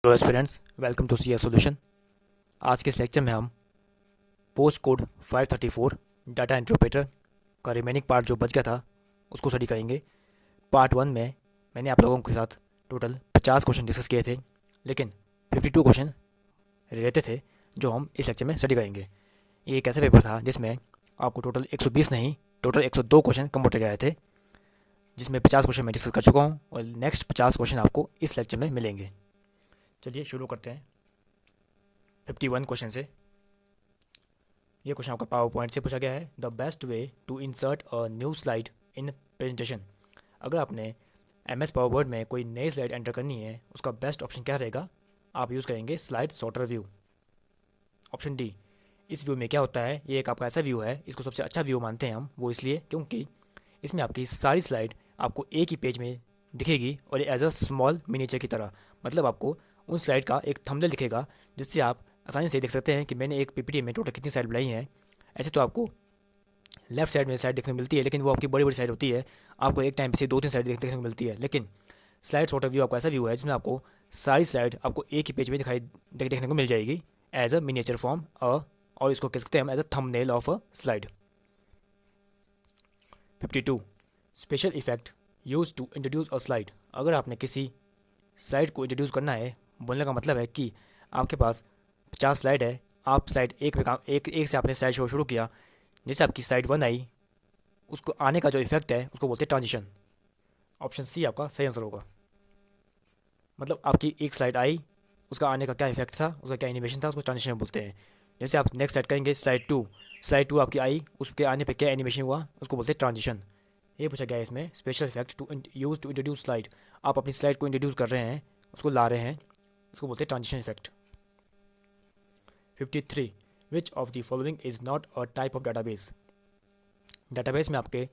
Hello aspirants, welcome to C solution. आज के इस लेक्चर में हम पोस्ट कोड 534 डाटा इंटरप्रेटर का रिमेनिंग पार्ट जो बच गया था उसको स्टडी करेंगे। पार्ट 1 में मैंने आप लोगों के साथ टोटल 50 क्वेश्चन डिस्कस किए थे, लेकिन 52 क्वेश्चन रहते थे जो हम इस लेक्चर में स्टडी करेंगे। ये एक ऐसा पेपर था जिसमें आपको टोटल 120 नहीं, टोटल 102 क्वेश्चन कंप्यूटर के आए थे, जिसमें 50 क्वेश्चन मैं डिस्कस कर चुका हूँ और नेक्स्ट 50 क्वेश्चन आपको इस लेक्चर में मिलेंगे। चलिए शुरू करते हैं 51 क्वेश्चन से। ये क्वेश्चन आपका पावर पॉइंट से पूछा गया है। The best way to insert a new slide in presentation. अगर आपने MS पावर पॉइंट में कोई नई स्लाइड एंटर करनी है, उसका बेस्ट ऑप्शन क्या रहेगा? आप यूज़ करेंगे slide sorter view. Option D. इस व्यू में क्या होता है, ये एक आपका ऐसा व्यू है, इसको सबसे अच्छा व्यू मानते हैं हम, वो इसलिए क्योंकि इसमें आपकी सारी स्लाइड आपको एक ही पेज में दिखेगी और एज अ स्मॉल मिनीचर की तरह। मतलब आपको उन स्लाइड का एक थंबनेल दिखेगा जिससे आप आसानी से देख सकते हैं कि मैंने एक PPT में टोटल कितनी स्लाइड बनाई है। ऐसे तो आपको लेफ्ट साइड में स्लाइड देखने को मिलती है, लेकिन वो आपकी बड़ी बड़ी स्लाइड होती है, आपको एक टाइम पे से 2-3 स्लाइड देखने को मिलती है। लेकिन स्लाइड सॉर्टर व्यू आपको ऐसा व्यू है जिसमें आपको सारी स्लाइड आपको एक ही पेज में देखने को मिल जाएगी एज अ मिनिएचर फॉर्म, और इसको कह सकते हैं हम as a thumbnail of a slide. 52 special effect use to introduce a slide. अगर आपने किसी स्लाइड को इंट्रोड्यूस करना है, बोलने का मतलब है कि आपके पास 50 स्लाइड है, आप स्लाइड एक में काम एक से आपने स्लाइड शो शुरू किया, जैसे आपकी स्लाइड 1 आई, उसको आने का जो इफेक्ट है उसको बोलते हैं ट्रांजिशन। ऑप्शन सी आपका सही आंसर होगा। मतलब आपकी एक स्लाइड आई, उसका आने का क्या इफेक्ट था, उसका क्या एनिमेशन था, उसको ट्रांजिशन बोलते हैं। जैसे आप नेक्स्ट स्लाइड करेंगे, स्लाइड 2 आपकी आई, उसके आने पे क्या एनिमेशन हुआ, उसको बोलते हैं ट्रांजिशन। ये पूछा गया है इसमें, special effect to use to introduce slide. आप अपनी स्लाइड को इंट्रोड्यूस कर रहे हैं, उसको ला रहे हैं, उसको बोलते हैं transition effect. 53 which of the following is not a type of database. Database में आपके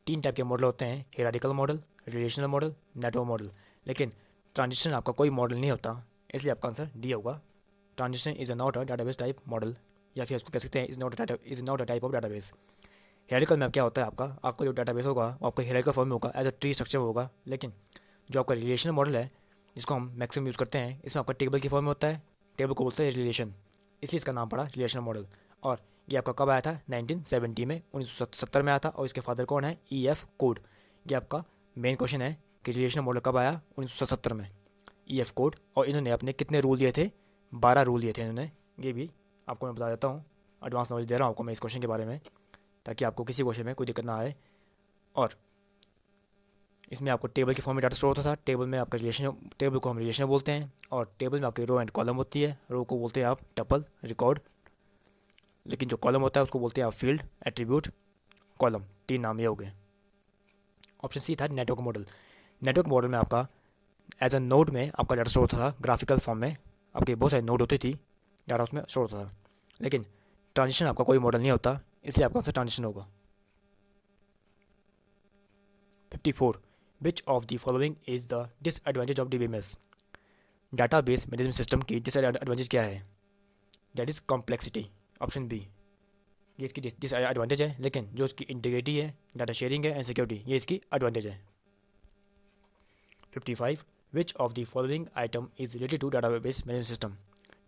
3 टाइप के मॉडल होते हैं, hierarchical model, relational model, network model. लेकिन ट्रांजिशन आपका कोई मॉडल नहीं होता, इसलिए आपका आंसर डी होगा। Transition is not a database type model, या फिर उसको कह सकते हैं is not a type of database. Hierarchical में क्या होता है, आपका जो डाटाबेस होगा वो आपका हियरार्किकल फॉर्म में होगा, एज अ ट्री स्ट्रक्चर होगा। लेकिन जो आपका रिलेशनल मॉडल है, जिसको हम मैक्सिमम यूज़ करते हैं, इसमें आपका टेबल की फॉर्म में होता है, टेबल को बोलते हैं रिलेशन, इसलिए इसका नाम पड़ा रिलेशनल मॉडल। और ये आपका कब आया था? 1970 में, 1970 में आया था। और इसके फादर कौन है? EF code. ये आपका मेन क्वेश्चन है कि रिलेशनल मॉडल कब आया? 1970 में, EF कोड। और इन्होंने अपने कितने रूल दिए थे? 12 रूल दिए थे इन्होंने। ये भी आपको मैं बता देता हूँ, एडवांस नॉलेज दे रहा हूँ आपको मैं इस क्वेश्चन के बारे में, ताकि आपको किसी क्वेश्चन में कोई दिक्कत ना आए। और इसमें आपको टेबल के फॉर्म में डाटा स्टोर होता था। टेबल को हम रिलेशन बोलते हैं, और टेबल में आपकी रो एंड कॉलम होती है। रो को बोलते हैं आप टपल, रिकॉर्ड, लेकिन जो कॉलम होता है उसको बोलते हैं आप फील्ड, एट्रीब्यूट, कॉलम। 3 नाम ये हो गए। ऑप्शन सी था नेटवर्क मॉडल। नेटवर्क मॉडल में आपका एज अ नोड में आपका डाटा स्टोर होता था, ग्राफिकल फॉर्म में आपके बहुत सारे नोड होती थी, डाटा उसमें स्टोर होता था। लेकिन ट्रांजिशन आपका कोई मॉडल नहीं होता, इसलिए आपका आंसर ट्रांजिशन होगा। 54 which of the following is the disadvantage of DBMS। Database management system की डिसएडवांटेज क्या है? That is complexity. Option B. ये इसकी डिसएडवांटेज है, लेकिन जो इसकी इंटीग्रिटी है, डाटा शेयरिंग है एंड सिक्योरिटी, ये इसकी एडवांटेज है। 55 which of the following item is related to database management system.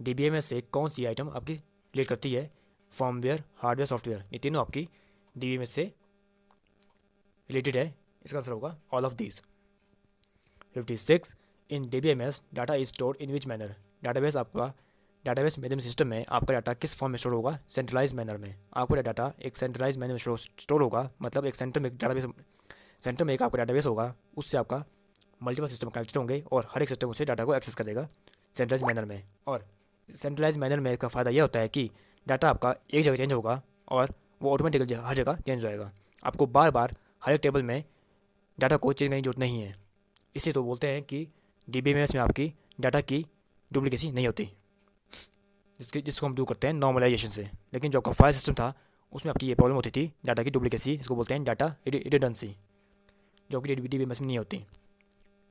DBMS से कौन सी आइटम आपकी रिलेट करती है? फॉर्मवेयर, हार्डवेयर, सॉफ्टवेयर, ये तीनों आपकी DBMS से रिलेटेड है। इसका आंसर होगा all of these. 56 in DBMS data is stored in which manner. Database management system में आपका डाटा किस फॉर्म में स्टोर होगा? सेंट्रलाइज मैनर में। आपका डाटा एक सेंट्रलाइज मैनर में स्टोर होगा, मतलब एक सेंटर में एक आपका डाटाबेस होगा, उससे आपका मल्टीपल सिस्टम कनेक्टेड होंगे और हर एक सिस्टम उसे डाटा को एक्सेस करेगा सेंट्रलाइज मैनर में। और सेंट्रलाइज मैनर में का फ़ायदा यह होता है कि डाटा आपका एक जगह चेंज होगा और वो ऑटोमेटिकली हर जगह चेंज हो जाएगा। आपको बार बार हर एक टेबल में डाटा को चेंज करने की जरूरत नहीं है। इसे तो बोलते हैं कि DBMS में आपकी डाटा की डुप्लीकेसी नहीं होती, जिसको हम दूर करते हैं नॉर्मलाइजेशन से। लेकिन जो आपका फाइल सिस्टम था, उसमें आपकी ये प्रॉब्लम होती थी, डाटा की डुप्लीकेसी, इसको बोलते हैं डाटा रिडंडेंसी, जो कि DBMS में नहीं होती।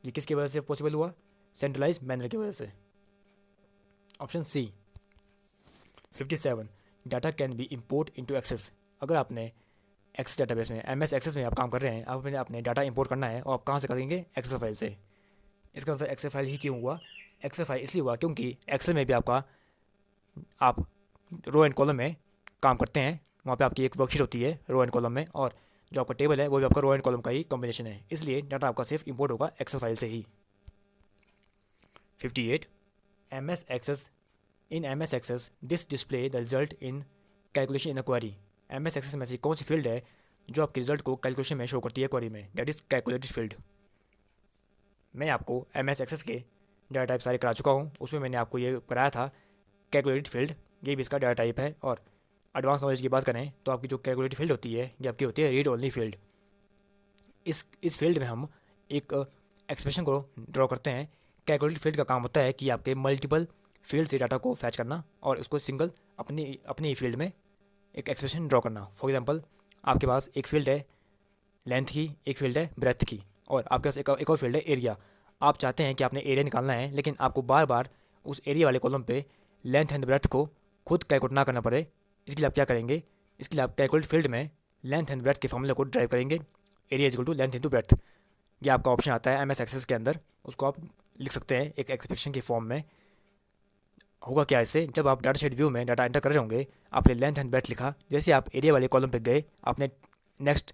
ये किसकी वजह से पॉसिबल हुआ? सेंट्रलाइज मैनर की वजह से। Option C. 57 data can be import into access. अगर आपने एक्सेस डाटाबेस में, MS एक्सेस में आप काम कर रहे हैं, आप अपने डाटा इंपोर्ट करना है, और आप कहाँ से करेंगे? एक्सेल फाइल से। इसका आंसर एक्सेल फाइल ही क्यों हुआ? एक्सेल फाइल इसलिए हुआ क्योंकि एक्सेल में भी आप रो एंड कॉलम में काम करते हैं, वहाँ पे आपकी एक वर्कशीट होती है रो एंड कॉलम में, और जो आपका टेबल है वो भी आपका रो एंड कॉलम का ही कॉम्बिनेशन है, इसलिए डाटा आपका सिर्फ इंपोर्ट होगा एक्सेल फाइल से ही। 58 M S access. In M S access this display the result in calculation in a query. M S access में से कौन सी फील्ड है जो आपके रिजल्ट को कैलकुलेशन में शो करती है क्वेरी में, दैट इज कैलकुलेटेड फील्ड। मैं आपको एम एस एक्सेस के डाटा टाइप सारे करा चुका हूँ, उसमें मैंने आपको ये कराया था कैलकुलेटेड फील्ड, ये भी इसका डाटा टाइप है। और एडवांस नॉलेज की बात करें तो आपकी जो कैलकुलेटेड फील्ड होती है ये आपकी होती है रीड ओनली फील्ड। इस फील्ड में हम एक एक्सप्रेशन को ड्रॉ करते हैं। कैलकुलेटेड फील्ड का काम होता है कि आपके मल्टीपल फील्ड से डाटा को फैच करना और उसको सिंगल अपनी अपनी फील्ड में एक एक्सप्रेशन ड्रॉ करना। फॉर एग्जांपल, आपके पास एक फील्ड है लेंथ की, एक फील्ड है ब्रेथ की, और आपके पास एक और फील्ड है एरिया। आप चाहते हैं कि आपने एरिया निकालना है, लेकिन आपको बार बार उस एरिया वाले कॉलम पे लेंथ एंड ब्रेथ को खुद कैलकुलेट ना करना पड़े, इसके लिए आप क्या करेंगे, इसके लिए आप कैलकुलेट फील्ड में लेंथ एंड ब्रेथ के फॉर्मूले को ड्राइव करेंगे, area is equal to length into breadth. ये आपका ऑप्शन आता है एम एस एक्सेस के अंदर, उसको आप लिख सकते हैं एक एक्सप्रेशन के फॉर्म में। होगा क्या इससे, जब आप डाटा शीट व्यू में डाटा एंटर कर रहे होंगे, आपने लेंथ एंड ब्रेथ लिखा, जैसे आप एरिया वाले कॉलम पे गए, आपने नेक्स्ट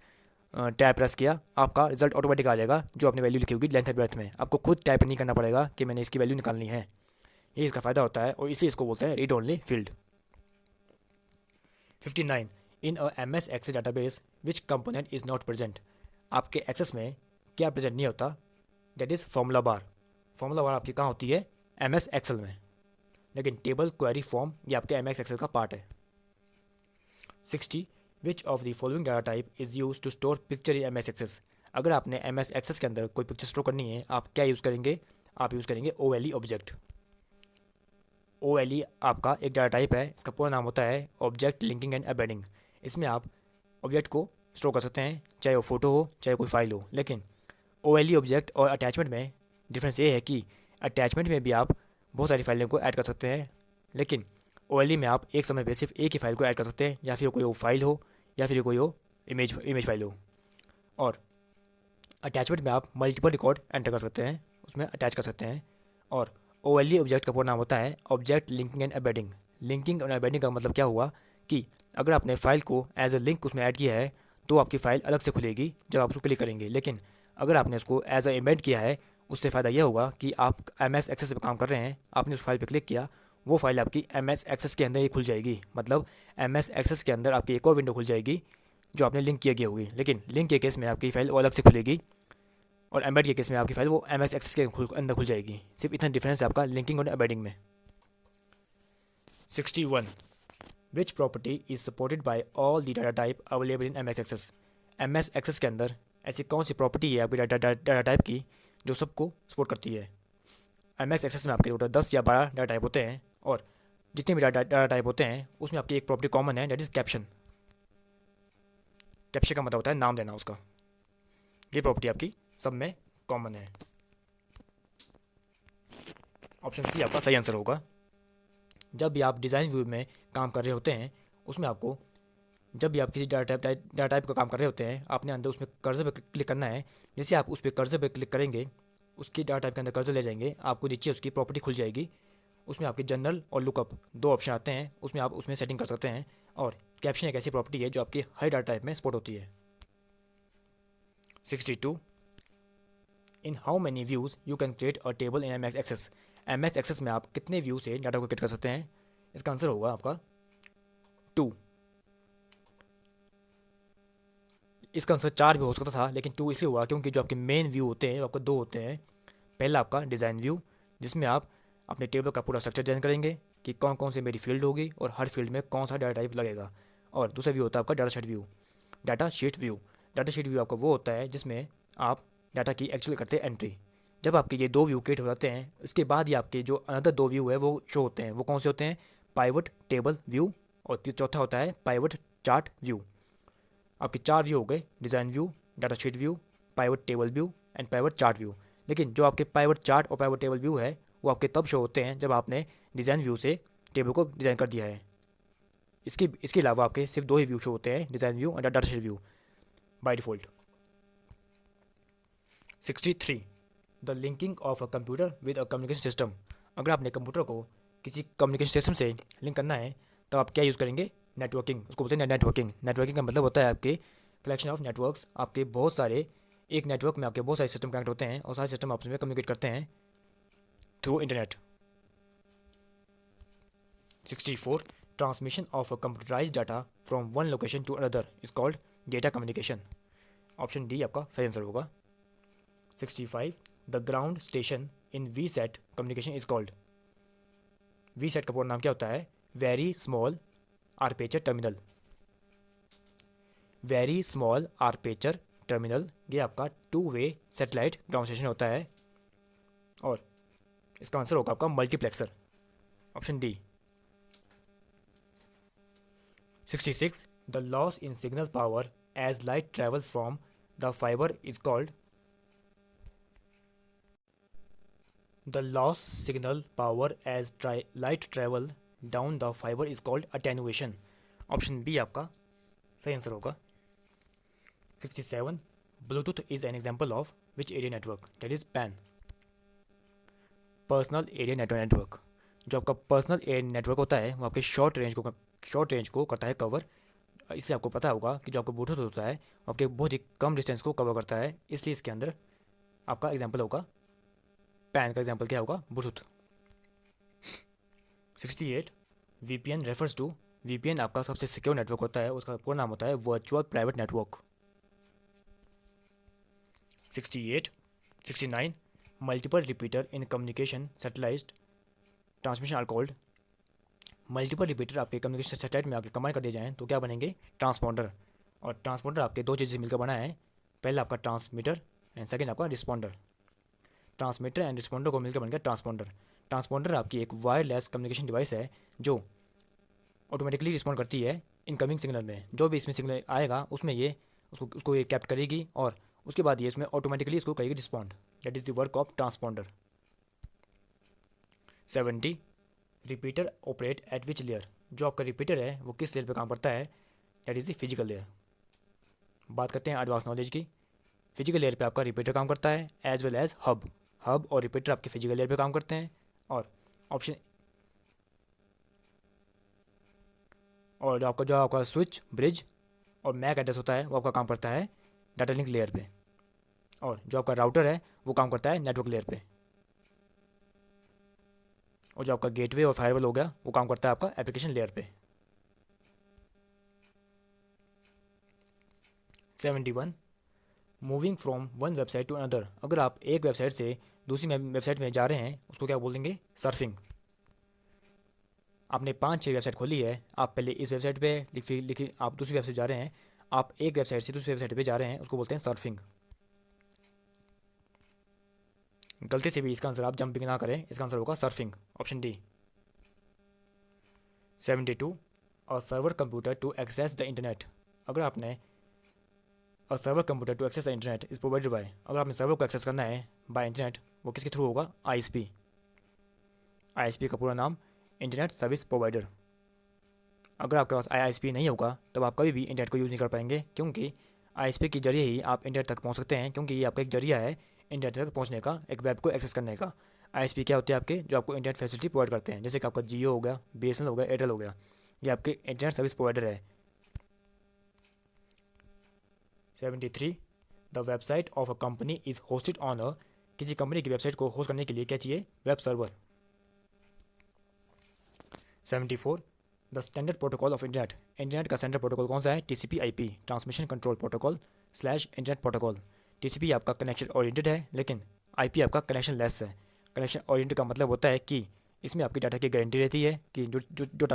टैब प्रेस किया, आपका रिजल्ट ऑटोमेटिक आ जाएगा जो आपने वैल्यू लिखी होगी लेंथ एंड ब्रेथ में। आपको खुद टाइप नहीं करना पड़ेगा कि मैंने इसकी वैल्यू निकालनी है। ये इसका फ़ायदा होता है और इसीलिए इसको बोलते हैं read only field. 59 in a M S access database which component is not present. आपके एक्सेस में क्या प्रेजेंट नहीं होता, that is formula bar. Formula bar आपकी कहाँ होती है, एम एस एक्सेल में, लेकिन टेबल क्वेरी फॉर्म ये आपके एम एस एक्सेल का पार्ट है। 60 which of the following data type is use to store picture in M S access. अगर आपने एम एस एक्सेस के अंदर कोई पिक्चर स्टोर करनी है, आप क्या यूज़ करेंगे, आप यूज़ करेंगे O L E object. O L E आपका एक डाटा टाइप है, इसका पूरा नाम होता है ऑब्जेक्ट लिंकिंग एंड एम्बेडिंग। इसमें आप ऑब्जेक्ट को स्टोर कर सकते हैं, चाहे वो फोटो हो चाहे कोई फाइल हो। लेकिन ओ एल ई ऑब्जेक्ट और अटैचमेंट में डिफरेंस ये है कि अटैचमेंट में भी आप बहुत सारी फाइलों को ऐड कर सकते हैं, लेकिन ओ एल ई में आप एक समय पे सिर्फ एक ही फाइल को ऐड कर सकते हैं, या फिर कोई वो फाइल हो या फिर कोई वो इमेज फाइल हो। और अटैचमेंट में आप मल्टीपल रिकॉर्ड एंटर कर सकते हैं, उसमें अटैच कर सकते हैं। और ओ एल ई ऑब्जेक्ट का पूरा नाम होता है object linking and embedding. Linking और एम्बेडिंग का मतलब क्या हुआ कि अगर आपने फाइल को एज अ लिंक उसमें ऐड किया है तो आपकी फ़ाइल अलग से खुलेगी जब आप उसको क्लिक करेंगे, लेकिन अगर आपने उसको एज अ एम्बेड किया है, उससे फ़ायदा यह होगा कि आप एम एस एक्सेस पर काम कर रहे हैं, आपने उस फाइल पर क्लिक किया, वो फाइल आपकी एम एस एक्सेस के अंदर ही खुल जाएगी। मतलब एम एस एक्सेस के अंदर आपकी एक और विंडो खुल जाएगी जो आपने लिंक किया गया होगी, लेकिन लिंक के केस में आपकी फ़ाइल वो अलग से खुलेगी, और एम्बेड के केस में आपकी फाइल वो एम एस एक्सेस के अंदर खुल जाएगी। सिर्फ इतना डिफरेंस है आपका लिंकिंग और एम्बेडिंग में। 61 which property is supported by all the data type available in M S access. M S access के अंदर ऐसी कौन सी प्रॉपर्टी है आपकी डाटा टाइप की जो सबको सपोर्ट करती है। एम एस एक्सेस में आपके टोटल 10 या 12 डाटा टाइप होते हैं, और जितने भी डाटा टाइप होते हैं उसमें आपकी एक प्रॉपर्टी कॉमन है, दैट इज कैप्शन। कैप्शन का मतलब होता है नाम देना उसका, ये प्रॉपर्टी आपकी सब में कॉमन है। ऑप्शन सी आपका सही आंसर होगा। जब भी आप डिज़ाइन व्यू में काम कर रहे होते हैं, उसमें आपको जब भी आप किसी डाटा टाइप का काम कर रहे होते हैं, आपने अंदर उसमें कर्सर पर क्लिक करना है। जैसे आप उस पर कर्सर पर क्लिक करेंगे, उसकी डाटा टाइप के अंदर कर्सर ले जाएंगे, आपको नीचे उसकी प्रॉपर्टी खुल जाएगी। उसमें आपके जनरल और लुकअप दो ऑप्शन आते हैं, उसमें आप उसमें सेटिंग कर सकते हैं। और कैप्शन एक ऐसी प्रॉपर्टी है जो आपकी हर डाटा टाइप में सपोर्ट होती है। 62 in how many views you can create a table in M S access. M S access में आप कितने व्यू से डाटा को क्रिएट कर सकते हैं, इसका आंसर होगा आपका 2। इसका आंसर 4 भी हो सकता था, लेकिन 2 इसलिए हुआ क्योंकि जो आपके मेन व्यू होते हैं वो आपको दो होते हैं। पहला आपका डिज़ाइन व्यू, जिसमें आप अपने टेबल का पूरा स्ट्रक्चर डिजाइन करेंगे कि कौन कौन सी मेरी फील्ड होगी और हर फील्ड में कौन सा डाटा टाइप लगेगा। और दूसरा व्यू होता है आपका data sheet view. Data sheet view data sheet view आपका वो होता है जिसमें आप डाटा की एक्चुअली करते हैं एंट्री। जब आपके ये दो व्यू क्रिएट हो जाते हैं, इसके बाद ही आपके जो अनदर दो व्यू है वो शो होते हैं। वो कौन से होते हैं, पाइवट टेबल व्यू, और चौथा होता है पाइवट चार्ट व्यू। आपके 4 व्यू हो गए, design view, data sheet view, pivot table view and pivot chart view. लेकिन जो आपके पाइवट चार्ट और पाइवट टेबल व्यू है वो आपके तब शो होते हैं जब आपने डिज़ाइन व्यू से टेबल को डिज़ाइन कर दिया है। इसके अलावा आपके सिर्फ दो ही व्यू शो होते हैं, डिज़ाइन व्यू और data sheet view by default. 63 the linking of a computer with a communication system. अगर आपने कंप्यूटर को किसी कम्युनिकेशन सिस्टम से लिंक करना है तो आप क्या यूज़ करेंगे? नेटवर्किंग, उसको बोलते हैं नेटवर्किंग। नेटवर्किंग का मतलब होता है आपके कलेक्शन ऑफ नेटवर्क्स, आपके बहुत सारे, एक नेटवर्क में आपके बहुत सारे सिस्टम कनेक्ट होते हैं और सारे सिस्टम आपस में कम्युनिकेट करते हैं through internet. 64. Transmission of a computerized data from one location to another is called data communication. Option D आपका सही आंसर होगा। 65. The ground station in VSAT communication is called. VSAT का पूरा नाम क्या होता है? Very small aperture terminal. Very small aperture terminal, ये आपका two way satellite ground station होता है और इसका आंसर होगा आपका multiplexer, option D. 66. The loss in signal power as light travels from the fiber is called. The loss signal power as light travel down the fiber is called attenuation. Option B आपका सही answer होगा। 67. Bluetooth is an example of which area network? That is PAN. Personal area network. जो आपका personal area network होता है वो आपके short range को करता है कवर। इससे आपको पता होगा कि जो आपका ब्लूटूथ होता है वो आपके बहुत ही कम डिस्टेंस को कवर करता है, इसलिए इसके अंदर आपका एग्जांपल होगा, पैन का एग्जांपल क्या होगा? Bluetooth. 68. VPN refers to, VPN आपका सबसे सिक्योर नेटवर्क होता है, उसका पूरा नाम होता है virtual private network. 68. 69. Multiple repeater in communication satellite transmission are called. Multiple repeater आपके कम्युनिकेशन सैटेलाइट में आके कंबाइन कर दिए जाएँ तो क्या बनेंगे? ट्रांसपॉन्डर। और ट्रांसपॉन्डर आपके दो चीज़ें मिलकर बना है, पहला आपका ट्रांसमीटर एंड सेकेंड आपका रिस्पॉन्डर। ट्रांसमीटर एंड रिस्पॉन्डर को मिलकर बन गया ट्रांसपॉन्डर। ट्रांसपॉन्डर आपकी एक वायरलेस कम्युनिकेशन डिवाइस है जो ऑटोमेटिकली रिस्पॉन्ड करती है इनकमिंग सिग्नल में। जो भी इसमें सिग्नल आएगा उसमें ये उसको ये कैप्ट करेगी और उसके बाद ये इसमें ऑटोमेटिकली इसको करेगी respond. That is the work of transponder. 70. Repeater operate at which layer? जो आपका रिपीटर है वो किस लेयर पे काम करता है? That is the physical layer. बात करते हैं एडवांस नॉलेज की। फिजिकल लेयर पे आपका रिपीटर काम करता है एज वेल एज हब और रिपीटर आपके फिजिकल लेयर पे काम करते हैं। और ऑप्शन और जो आपका स्विच, ब्रिज और मैक एड्रेस होता है वो आपका काम करता है डाटा लिंक लेयर पे। और जो आपका राउटर है वो काम करता है नेटवर्क लेयर पे। और जो आपका गेटवे और फायरवॉल हो गया वो काम करता है आपका एप्लीकेशन लेयर पे। 71. Moving from one website to another. अगर आप एक वेबसाइट से दूसरी वेबसाइट में जा रहे हैं उसको क्या बोलेंगे? सर्फिंग। आपने 5-6 वेबसाइट खोली है, आप पहले इस वेबसाइट पे लिखी आप दूसरी वेबसाइट जा रहे हैं, आप एक वेबसाइट से दूसरी वेबसाइट पे जा रहे हैं, उसको बोलते हैं सर्फिंग। गलती से भी इसका आंसर आप जंपिंग ना करें, इसका आंसर होगा surfing, option D. 72. A server computer to access the internet. अगर आपने a server computer to access the internet is provided by, अगर आपने सर्वर को एक्सेस करना है बाय इंटरनेट, वो किसके थ्रू होगा? आईएसपी। आईएसपी का पूरा नाम इंटरनेट सर्विस प्रोवाइडर। अगर आपके पास आईएसपी नहीं होगा तब आप कभी भी इंटरनेट को यूज़ नहीं कर पाएंगे, क्योंकि आईएसपी के जरिए ही आप इंटरनेट तक पहुंच सकते हैं, क्योंकि ये आपका एक जरिया है इंटरनेट तक पहुंचने का, एक वेब को एक्सेस करने का। आईएसपी क्या होते हैं? आपके जो आपको इंटरनेट फैसिलिटी प्रोवाइड करते हैं, जैसे कि आपका जियो हो गया, बीएसएनएल हो गया, एयरटेल हो गया, ये आपके इंटरनेट सर्विस प्रोवाइडर है। 73. The website of a company is hosted on a. किसी कंपनी की वेबसाइट को होस्ट करने के लिए क्या चाहिए? Web server. 74. The standard protocol of internet. Internet का स्टैंडर्ड प्रोटोकॉल कौन सा है? TCP IP, transmission control protocol slash internet protocol. TCP आपका कनेक्शन ओरिएंटेड है, लेकिन आईपी आपका कनेक्शन लेस है। कनेक्शन ओरिएंटेड का मतलब होता है कि इसमें आपकी डाटा की गारंटी रहती है कि जो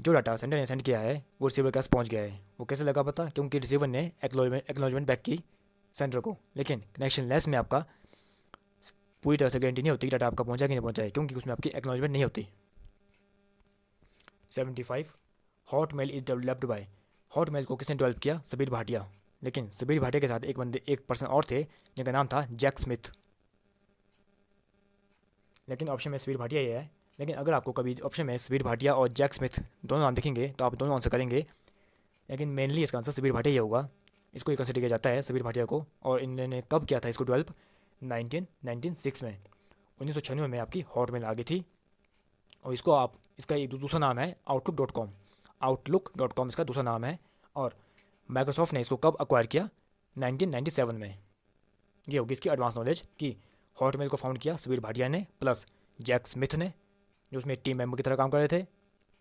डाटा सेंडर ने सेंड किया है वो रिसीवर के पास पहुंच गया है। वो कैसे लगा पता? क्योंकि रिसीवर ने एक्नॉलेजमेंट बैक की सेंडर को। लेकिन कनेक्शन लेस में आपका पूरी तरह से गारंटी नहीं होती कि डाटा आपका पहुंचा कि नहीं पहुंचा है, क्योंकि उसमें आपकी एक्नॉलेजमेंट नहीं होती। 75. Hotmail is developed by. Hotmail को किसने डेवलप किया? सबीर भाटिया। लेकिन सबीर भाटिया के साथ एक पर्सन और थे जिनका नाम था जैक स्मिथ। लेकिन ऑप्शन में सबीर भाटिया ही है। लेकिन अगर आपको कभी ऑप्शन में सबीर भाटिया और जैक स्मिथ दोनों नाम दिखेंगे तो आप दोनों आंसर करेंगे, लेकिन मेनली इसका आंसर सबीर भाटिया ही होगा। इसको एक कंसिडर किया जाता है सबीर भाटिया को। और इन्होंने कब किया था इसको डेवलप? 1996 में। 1996 में आपकी हॉटमेल आ गई थी, और इसका एक दूसरा नाम है आउटलुक.com। आउटलुक.com इसका दूसरा नाम है। और माइक्रोसॉफ्ट ने इसको कब अक्वायर किया? 1997 में। ये होगी इसकी एडवांस नॉलेज कि हॉटमेल को फाउंड किया सबीर भाटिया ने प्लस जैक स्मिथ ने, जो उसमें टीम मेंबर की तरह काम कर रहे थे।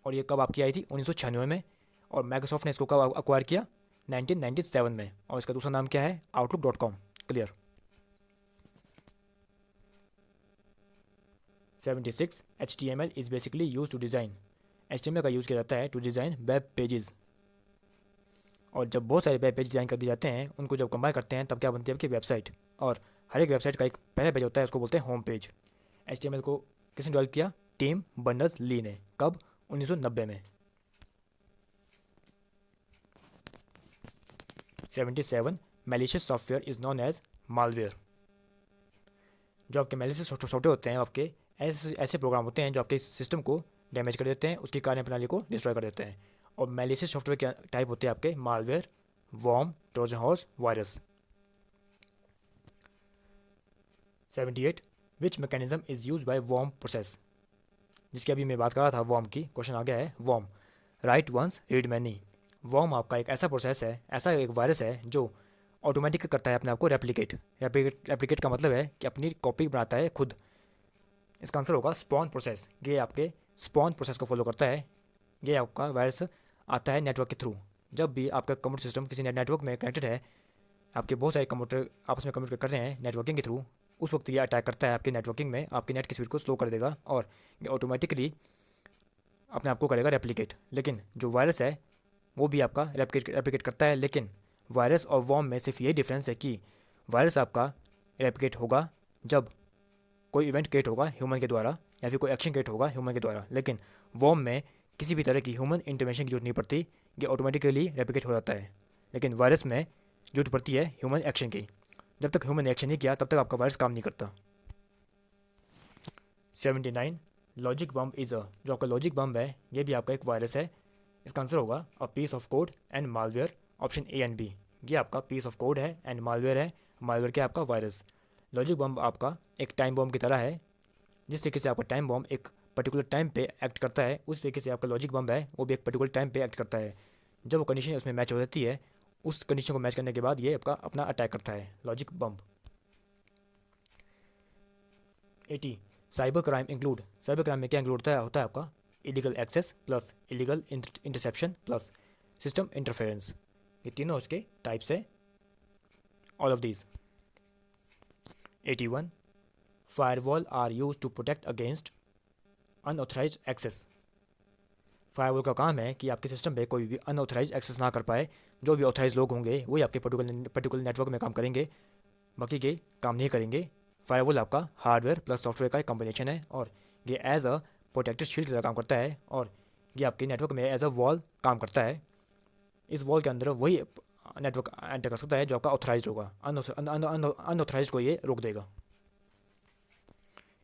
और ये कब आपकी आई थी? 1996 में। और माइक्रोसॉफ्ट ने इसको कब अक्वायर किया? 1997 में। और इसका दूसरा नाम क्या है? Outlook. Clear. 76 HTML is basically use to design. HTML का यूज़ किया जाता है टू डिज़ाइन वेब पेजेस। और जब बहुत सारे वेब पेज डिज़ाइन कर दिए जाते हैं, उनको जब कंबाइन करते हैं तब क्या बनती है आपकी वेबसाइट। और हर एक वेबसाइट का एक पहला पेज होता है, उसको बोलते हैं होम पेज। HTML को किसने डेवलप किया? टिम बर्नर्स ली ने। कब? 1990 में। 77 malicious software is known as malware. जो आपके मैलिशियस सॉफ्टवेयर होते हैं, आपके ऐसे प्रोग्राम होते हैं जो आपके सिस्टम को डैमेज कर देते हैं, उसकी कार्यप्रणाली को डिस्ट्रॉय कर देते हैं। और मैलिशियस सॉफ्टवेयर के टाइप होते हैं आपके malware, worm, Trojan horse, virus. 78 which mechanism is use by worm process. जिसकी अभी मैं बात कर रहा था वॉर्म की, क्वेश्चन आ गया है worm. Write once read many. Worm आपका एक ऐसा प्रोसेस है, ऐसा एक वायरस है जो ऑटोमेटिक करता है अपने आप को रेप्लिकेट का मतलब है कि अपनी कॉपी बनाता है खुद। इसका आंसर होगा स्पॉन प्रोसेस। ये आपके स्पॉन प्रोसेस को फॉलो करता है। ये आपका वायरस आता है नेटवर्क के थ्रू। जब भी आपका कंप्यूटर सिस्टम किसी नेटवर्क में कनेक्टेड है, आपके बहुत सारे कंप्यूटर आपस में कम्युनिकेट कर रहे हैं नेटवर्किंग के थ्रू, उस वक्त ये अटैक करता है आपकी नेटवर्किंग में, आपकी नेट की स्पीड को स्लो कर देगा और ये ऑटोमेटिकली अपने आप को करेगा रेप्लिकेट। लेकिन जो वायरस है वो भी आपका रेप्लिकेट करता है, लेकिन वायरस और वॉर्म में सिर्फ यही डिफरेंस है कि वायरस आपका रेप्लिकेट होगा जब कोई इवेंट क्रिएट होगा ह्यूमन के द्वारा या फिर कोई एक्शन क्रिएट होगा ह्यूमन के द्वारा। लेकिन वॉर्म में किसी भी तरह की ह्यूमन इंटरवेंशन की जरूरत नहीं पड़ती, ये ऑटोमेटिकली रेप्लिकेट हो जाता है। लेकिन वायरस में जरूरत पड़ती है ह्यूमन एक्शन की। जब तक ह्यूमन एक्शन नहीं किया तब तक आपका वायरस काम नहीं करता। 79 लॉजिक बम्ब इज़ अ। जो आपका लॉजिक बम्ब है ये भी आपका एक वायरस है। इसका आंसर होगा a piece of code and malware. Option A and B. ये आपका पीस ऑफ कोड है एंड मालवेयर है। मालवेयर क्या है? आपका वायरस। लॉजिक बम्ब आपका एक टाइम बॉम्ब की तरह है। जिस तरीके से आपका टाइम बॉम्ब एक पर्टिकुलर टाइम पे एक्ट करता है, उस तरीके से आपका लॉजिक बम्ब है वो भी एक पर्टिकुलर टाइम पे एक्ट करता है। जब वो कंडीशन उसमें मैच हो जाती है, उस कंडीशन को मैच करने के बाद ये आपका अपना अटैक करता है, logic bomb. 80 cyber crime include. Cyber crime में क्या इंक्लूड होता है आपका? Illegal access plus illegal interception plus system interference. ये तीनों उसके टाइप्स है, all of these. 81 firewall are use to protect against unauthorize access. Firewall का काम है कि आपके सिस्टम पे कोई भी अनऑथराइज एक्सेस ना कर पाए। जो भी ऑथराइज लोग होंगे वही आपके पर्टिकुलर नेटवर्क में काम करेंगे, बाकी के काम नहीं करेंगे। फायरवॉल आपका हार्डवेयर प्लस सॉफ्टवेयर का एक कॉम्बिनेशन है और ये एज अ प्रोटेक्टेड शील्ड की तरह काम करता है। और ये आपके नेटवर्क में एज अ वॉल काम करता है। इस वॉल के अंदर वही नेटवर्क एंटर कर सकता है जो आपका ऑथराइज होगा, अनऑथराइज को ये रोक देगा।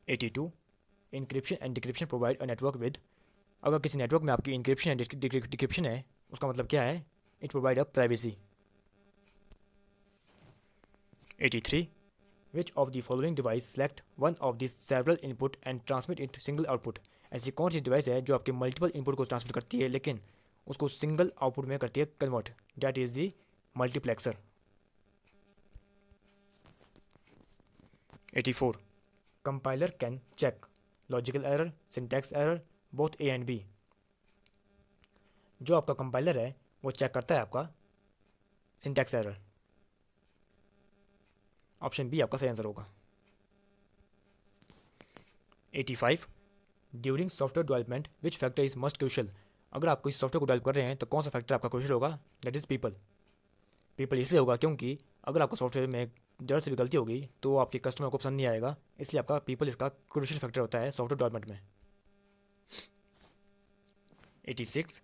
82 encryption and decryption provide a network with. अगर किसी नेटवर्क में आपकी इंक्रिप्शन एंड डिक्रिप्शन है, उसका मतलब क्या है? It provide a privacy. 83 which of the following device select one of the several input and transmit it single output. ऐसी कौन सी डिवाइस है जो आपके मल्टीपल इनपुट को ट्रांसमिट करती है लेकिन उसको सिंगल आउटपुट में करती है convert? That is the multiplexer. 84 compiler can check logical error, syntax error, both A and B. जो आपका कंपाइलर है वो चेक करता है आपका सिंटैक्स एरर। ऑप्शन बी आपका सही आंसर होगा। 85 during software development which factor is must crucial. अगर आप कोई सॉफ्टवेयर को डेवलप कर रहे हैं तो कौन सा फैक्टर आपका क्रूशल होगा? That is people. पीपल इसलिए होगा क्योंकि अगर आपका सॉफ्टवेयर में जरा से भी गलती होगी तो वो आपके कस्टमर को पसंद नहीं आएगा, इसलिए आपका पीपल इसका क्रूशल फैक्टर होता है सॉफ्टवेयर डेवलपमेंट में। 86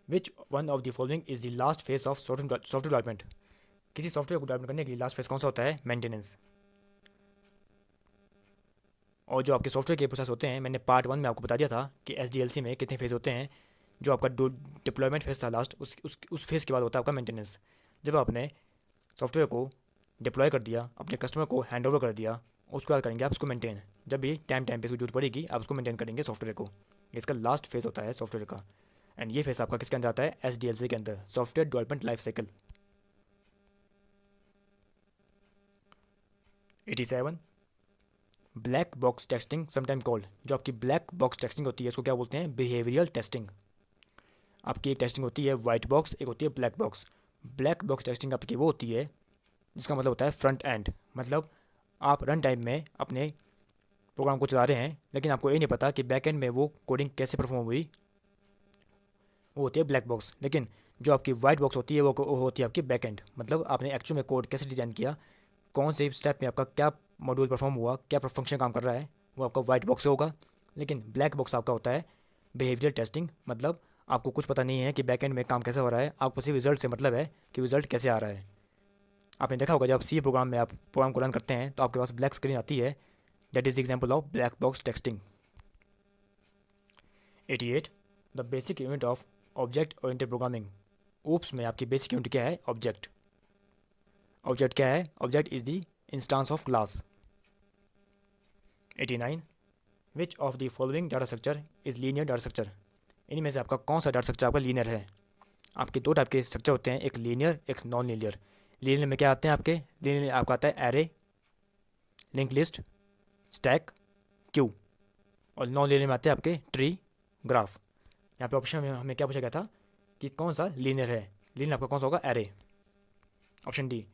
which one of the following is the last phase of software development. किसी सॉफ्टवेयर को डेवलप करने के लिए लास्ट फेज कौन सा होता है? मेंटेनेंस। और जो आपके सॉफ्टवेयर के प्रोसेस होते हैं, मैंने पार्ट 1 में आपको बता दिया था कि SDLC में कितने फेज़ होते हैं। जो आपका डिप्लॉयमेंट फेज़ था लास्ट, उस फेज़ के बाद होता है आपका मेंटेनेंस। जब आपने सॉफ्टवेयर को डिप्लॉय कर दिया, अपने कस्टमर को हैंड ओवर कर दिया, उसके बाद करेंगे आप उसको मेंटेन। जब भी टाइम टाइम पे इसको जरूरत पड़ेगी आप उसको मेंटेन करेंगे सॉफ्टवेयर को। इसका लास्ट फेज होता है सॉफ्टवेयर का। एंड ये फेज आपका किसके अंदर आता है? SDLC के अंदर, software development life cycle. 87, black box testing sometime called. जो आपकी ब्लैक बॉक्स टेस्टिंग होती है इसको क्या बोलते हैं? Behavioural testing. आपकी एक टेस्टिंग होती है वाइट बॉक्स, एक होती है black box. Black box testing आपकी वो होती है जिसका मतलब होता है फ्रंट एंड, मतलब आप रन टाइम में अपने प्रोग्राम को चला रहे हैं लेकिन आपको ये नहीं पता कि बैक एंड में वो कोडिंग कैसे परफॉर्म हुई, वो होती है ब्लैक बॉक्स। लेकिन जो आपकी वाइट बॉक्स होती है वो होती है आपकी बैक एंड, मतलब आपने एक्चुअल में कोड कैसे डिज़ाइन किया, कौन से स्टेप में आपका क्या मॉड्यूल परफॉर्म हुआ, क्या फंक्शन काम कर रहा है, वो आपका वाइट बॉक्स होगा। लेकिन ब्लैक बॉक्स आपका होता है बिहेवियर टेस्टिंग, मतलब आपको कुछ पता नहीं है कि बैक एंड में काम कैसे हो रहा है, आपको सिर्फ रिजल्ट से मतलब है कि रिजल्ट कैसे आ रहा है। आपने देखा होगा जब सी प्रोग्राम में आप प्रोग्राम को रन करते हैं तो आपके पास ब्लैक स्क्रीन आती है, that is example of black box testing. 88, the basic unit of object oriented programming. OOPs में आपकी बेसिक यूनिट क्या है? ऑब्जेक्ट। ऑब्जेक्ट क्या है? Object is the instance of class. 89, which of the following data structure is linear data structure. इनमें से आपका कौन सा डाटा स्ट्रक्चर आपका लीनियर है? आपके दो टाइप के स्ट्रक्चर होते हैं, एक लीनियर एक नॉन लीनियर। लीनियर में क्या आते हैं आपके? लीनियर आपका आता है array, link list, stack, Q. और नॉन लीनियर में आते हैं आपके ट्री, ग्राफ। यहाँ पे ऑप्शन में हमें क्या पूछा गया था कि कौन सा लीनियर है? लीनियर आपका कौन सा होगा? एरे। Option D.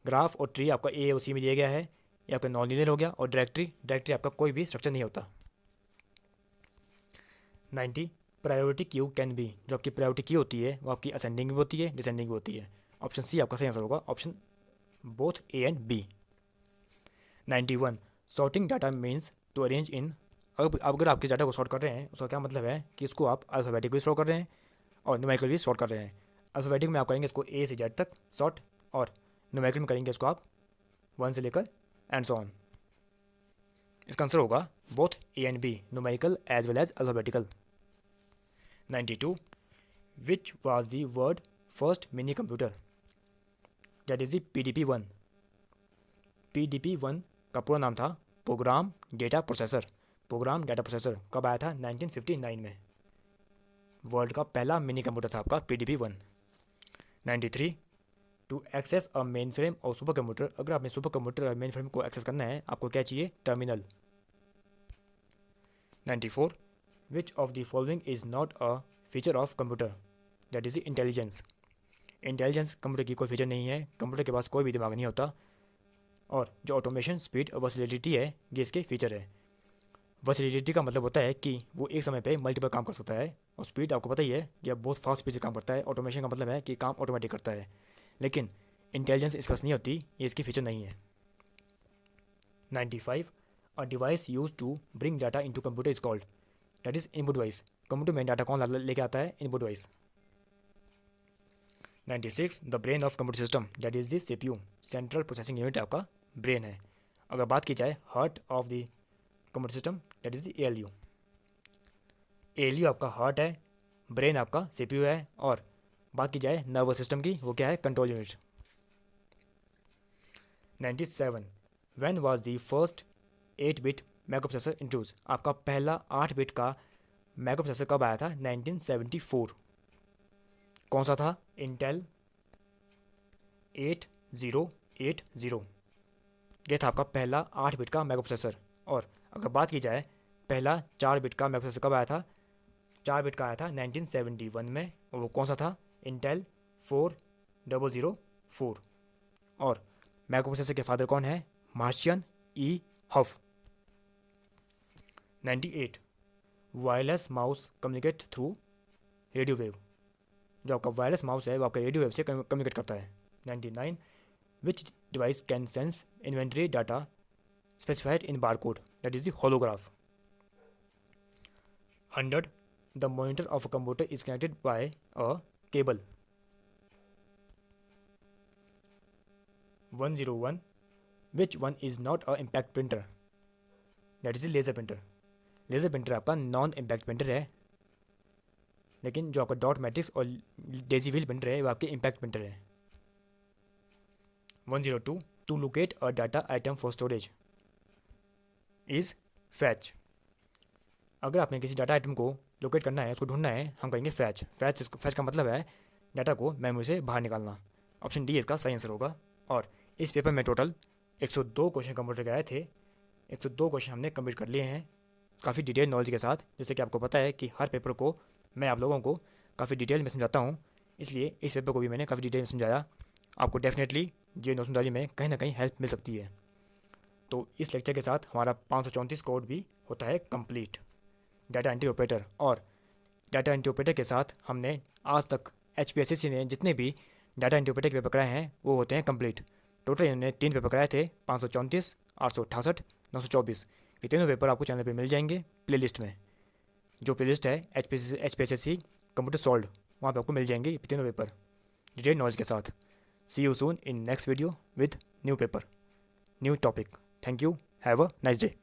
ग्राफ और ट्री आपका ए और सी में दिया गया है, ये आपका नॉन लीनियर हो गया। और डायरेक्टरी आपका कोई भी स्ट्रक्चर नहीं होता। 90, प्रायोरिटी क्यू कैन बी। जो आपकी प्रायोरिटी क्यू होती है वो आपकी असेंडिंग भी होती है, डिसेंडिंग भी होती है। ऑप्शन सी आपका सही आंसर होगा, option both A and B. 91, sorting data means to arrange in. अब अगर आपके डाटा को सॉर्ट कर रहे हैं उसका क्या मतलब है कि इसको आप अल्फ़ाबेटिक भी सॉर्ट कर रहे हैं और न्यूमेरिकल भी सॉर्ट कर रहे हैं। अल्फ़ाबेटिक में आप करेंगे इसको ए से जेड तक सॉर्ट, और न्यूमेरिकल में करेंगे इसको आप 1 से लेकर एंड सो ऑन। इसका आंसर होगा both A and B, numerical as well as alphabetical. 92, which was the word first mini computer? That is the PDP-1। PDP-1 का पूरा नाम था program data processor. Program data processor कब आया था? 1959 में। वर्ल्ड का पहला मिनी कंप्यूटर था आपका PDP-1। 93, to access a main frame और सुपर कंप्यूटर। अगर आपने सुपर कंप्यूटर और मेन फ्रेम को एक्सेस करना है आपको क्या चाहिए? Terminal. 94, which of the following is not a feature of computer? That is the intelligence. Intelligence computer की कोई फीचर नहीं है, कंप्यूटर के पास कोई भी दिमाग नहीं होता। और जो ऑटोमेशन, स्पीड और वर्सेटिलिटी है ये इसके फीचर है। वर्सेटिलिटी का मतलब होता है कि वो एक समय पे मल्टीपल काम कर सकता है, और स्पीड आपको पता ही है कि अब बहुत फास्ट स्पीड से काम करता है। ऑटोमेशन का मतलब है कि काम ऑटोमेटिक करता है। लेकिन इंटेलिजेंस इसके पास नहीं होती, ये इसकी फीचर नहीं है। 95, a device use to bring data into computer is called. That is input device. Computer में डाटा कौन लेके आता है? Input device. 96, the brain of computer system. That is the CPU, central processing unit आपका brain है। अगर बात की जाए heart of the computer system, that is the ALU। ALU आपका हार्ट है, ब्रेन आपका CPU है, और बात की जाए नर्वस सिस्टम की, वो क्या है? Control unit. 97, when was the first 8-bit micro processor introduce. आपका पहला 8 बिट का माइक्रो प्रोसेसर कब आया था? 1974। कौन सा था? इंटेल 8080। ये था आपका पहला 8 बिट का माइक्रो प्रोसेसर। और अगर बात की जाए पहला 4 बिट का माइक्रो प्रोसेसर कब आया था? 4 बिट का आया था 1971 में, और वो कौन सा था? इंटेल 4004। और माइक्रो प्रोसेसर के फादर कौन है? Martian E. हफ। 98, wireless mouse communicate through radio wave. जो आपका वायरलेस माउस है वो आपका रेडियो वेव से कम्युनिकेट करता है। 99, which device can sense inventory data specified in barcode? That is the holograph. 100, the monitor of a computer is connected by a cable. 101, which one is not a impact printer? That is the laser printer. Laser printer आपका non impact printer है, लेकिन जो आपका dot matrix और daisy wheel printer है वो आपके impact printer है। 102, to locate a data item for storage is fetch. अगर आपने किसी डाटा आइटम को लोकेट करना है, उसको ढूंढना है, हम कहेंगे फैच। फैच का मतलब है डाटा को मेमोरी से बाहर निकालना। ऑप्शन डी इसका सही आंसर होगा। और इस पेपर में टोटल 102 क्वेश्चन कंप्यूटर के आए थे। 102 क्वेश्चन हमने कंप्लीट कर लिए हैं काफ़ी डिटेल नॉलेज के साथ। जैसे कि आपको पता है कि हर पेपर को मैं आप लोगों को काफ़ी डिटेल में समझाता हूँ, इसलिए इस पेपर को भी मैंने काफ़ी डिटेल में समझाया। आपको डेफिनेटली ये नौसमझदारी में कहीं ना कहीं हेल्प मिल सकती है। तो इस लेक्चर के साथ हमारा 534 कोड भी होता है कंप्लीट डाटा एंट्री ऑपरेटर। और डाटा एंट्री ऑपरेटर के साथ हमने आज तक HPSSC ने जितने भी डाटा एंट्री ऑपरेटर के पेपर कराए हैं वो होते हैं कंप्लीट। टोटल इन्होंने 3 पेपर कराए थे, 534, 868, 924। ये तीनों पेपर आपको चैनल पे मिल जाएंगे प्लेलिस्ट में। जो प्लेलिस्ट है HPSSC कंप्यूटर सॉल्व, वहाँ पे आपको मिल जाएंगे ये तीनों पेपर डिटेल नॉलेज के साथ। See you soon in next video with new paper, new topic. Thank you, have a nice day.